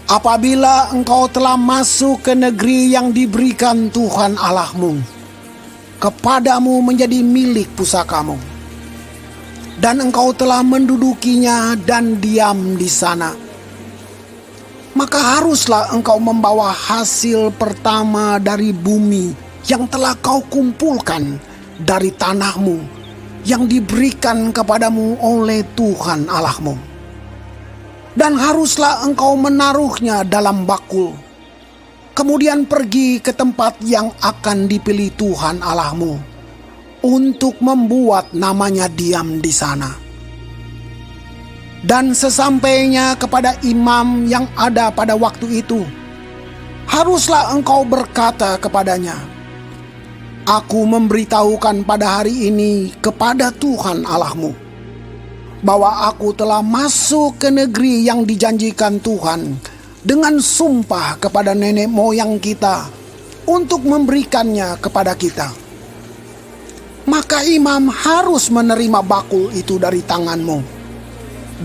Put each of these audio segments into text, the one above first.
Apabila engkau telah masuk ke negeri yang diberikan Tuhan Allahmu, kepadamu menjadi milik pusakamu, dan engkau telah mendudukinya dan diam di sana, maka haruslah engkau membawa hasil pertama dari bumi yang telah kau kumpulkan dari tanahmu yang diberikan kepadamu oleh Tuhan Allahmu. Dan haruslah engkau menaruhnya dalam bakul, kemudian pergi ke tempat yang akan dipilih Tuhan Allahmu untuk membuat namanya diam di sana. Dan sesampainya kepada imam yang ada pada waktu itu, haruslah engkau berkata kepadanya, "Aku memberitahukan pada hari ini kepada Tuhan Allahmu bahwa aku telah masuk ke negeri yang dijanjikan Tuhan dengan sumpah kepada nenek moyang kita untuk memberikannya kepada kita. Maka imam harus menerima bakul itu dari tanganmu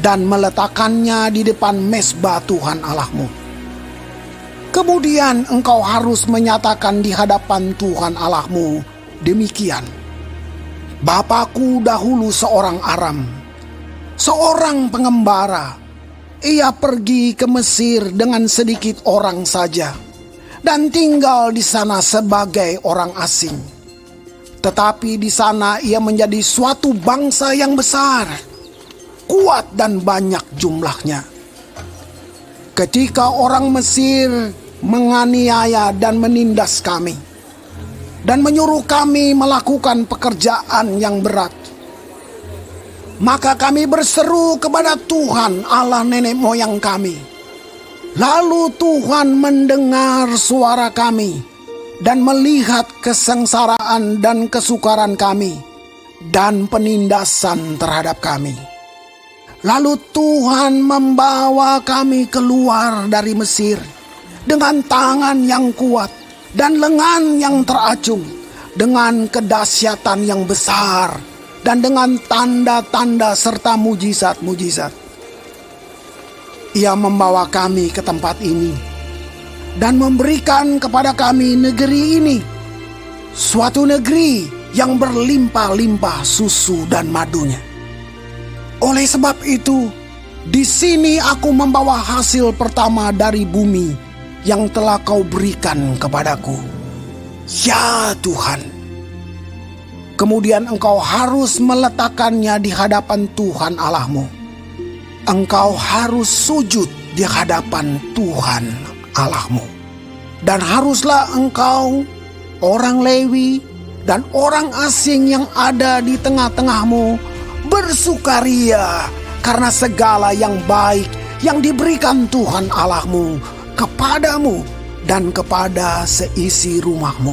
dan meletakkannya di depan mezbah Tuhan Allahmu. Kemudian engkau harus menyatakan di hadapan Tuhan Allahmu demikian: Bapakku dahulu seorang Aram, seorang pengembara. Ia pergi ke Mesir dengan sedikit orang saja dan tinggal di sana sebagai orang asing. Tetapi di sana ia menjadi suatu bangsa yang besar, kuat dan banyak jumlahnya. Ketika orang Mesir menganiaya dan menindas kami dan menyuruh kami melakukan pekerjaan yang berat, maka kami berseru kepada Tuhan Allah nenek moyang kami. Lalu Tuhan mendengar suara kami dan melihat kesengsaraan dan kesukaran kami dan penindasan terhadap kami. Lalu Tuhan membawa kami keluar dari Mesir dengan tangan yang kuat dan lengan yang teracung, dengan kedahsyatan yang besar dan dengan tanda-tanda serta mujizat-mujizat. Ia membawa kami ke tempat ini dan memberikan kepada kami negeri ini, suatu negeri yang berlimpah-limpah susu dan madunya. Oleh sebab itu, di sini aku membawa hasil pertama dari bumi yang telah kau berikan kepadaku, ya Tuhan. Kemudian engkau harus meletakkannya di hadapan Tuhan Allahmu. Engkau harus sujud di hadapan Tuhan Allahmu. Dan haruslah engkau, orang Lewi, dan orang asing yang ada di tengah-tengahmu bersukaria karena segala yang baik yang diberikan Tuhan Allahmu kepadamu dan kepada seisi rumahmu.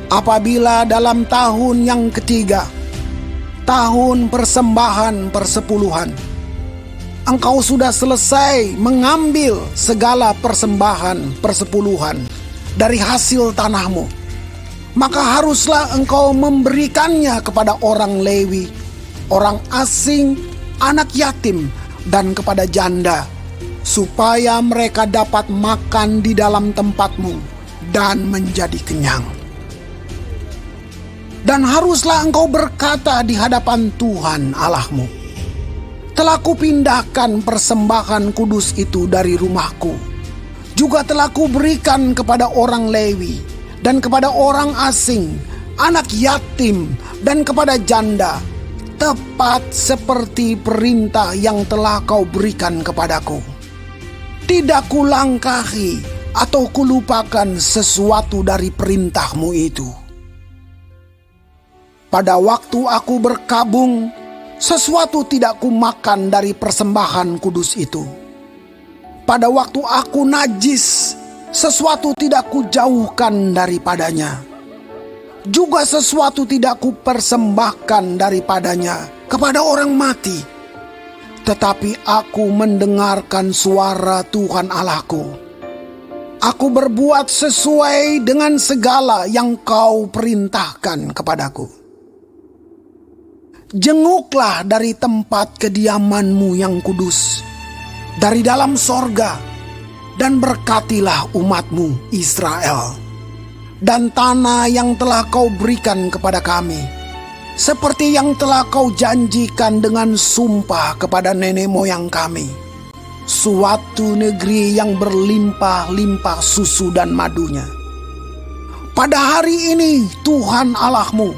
Apabila dalam tahun yang ketiga, tahun persembahan persepuluhan, engkau sudah selesai mengambil segala persembahan persepuluhan dari hasil tanahmu, maka haruslah engkau memberikannya kepada orang Lewi, orang asing, anak yatim, dan kepada janda, supaya mereka dapat makan di dalam tempatmu dan menjadi kenyang. Dan haruslah engkau berkata di hadapan Tuhan Allahmu, telah kupindahkan persembahan kudus itu dari rumahku. Juga telah kuberikan kepada orang Lewi dan kepada orang asing, anak yatim dan kepada janda, tepat seperti perintah yang telah kau berikan kepadaku. Tidak kulangkahi atau kulupakan sesuatu dari perintahmu itu. Pada waktu aku berkabung, sesuatu tidak kumakan dari persembahan kudus itu. Pada waktu aku najis, sesuatu tidak kujauhkan daripadanya. Juga sesuatu tidak kupersembahkan daripadanya kepada orang mati. Tetapi aku mendengarkan suara Tuhan Allahku. Aku berbuat sesuai dengan segala yang kau perintahkan kepadaku. Jenguklah dari tempat kediamanmu yang kudus dari dalam sorga, dan berkatilah umatmu Israel, dan tanah yang telah kau berikan kepada kami, seperti yang telah kau janjikan dengan sumpah kepada nenek moyang kami, suatu negeri yang berlimpah-limpah susu dan madunya. Pada hari ini Tuhan Allahmu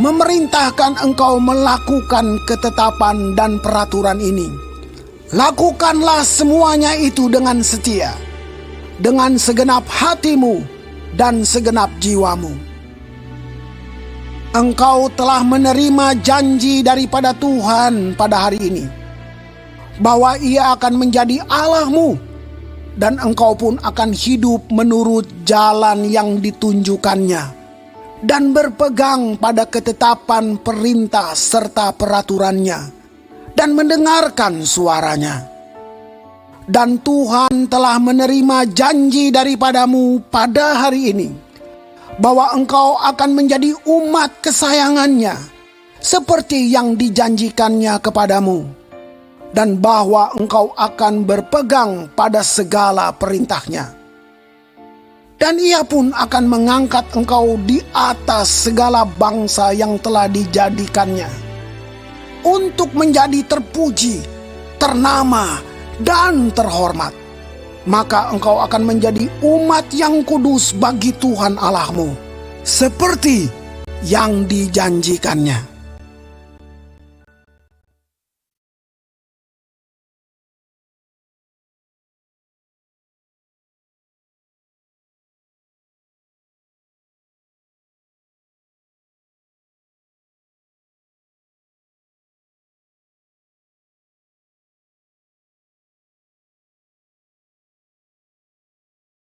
memerintahkan engkau melakukan ketetapan dan peraturan ini. Lakukanlah semuanya itu dengan setia, dengan segenap hatimu dan segenap jiwamu. Engkau telah menerima janji daripada Tuhan pada hari ini, bahwa Ia akan menjadi Allahmu, dan engkau pun akan hidup menurut jalan yang ditunjukkannya, dan berpegang pada ketetapan perintah serta peraturannya, dan mendengarkan suaranya. Dan Tuhan telah menerima janji daripadamu pada hari ini, bahwa engkau akan menjadi umat kesayangannya, seperti yang dijanjikannya kepadamu, dan bahwa engkau akan berpegang pada segala perintahnya. Dan Ia pun akan mengangkat engkau di atas segala bangsa yang telah dijadikannya, untuk menjadi terpuji, ternama, dan terhormat. Maka engkau akan menjadi umat yang kudus bagi Tuhan Allahmu, seperti yang dijanjikannya.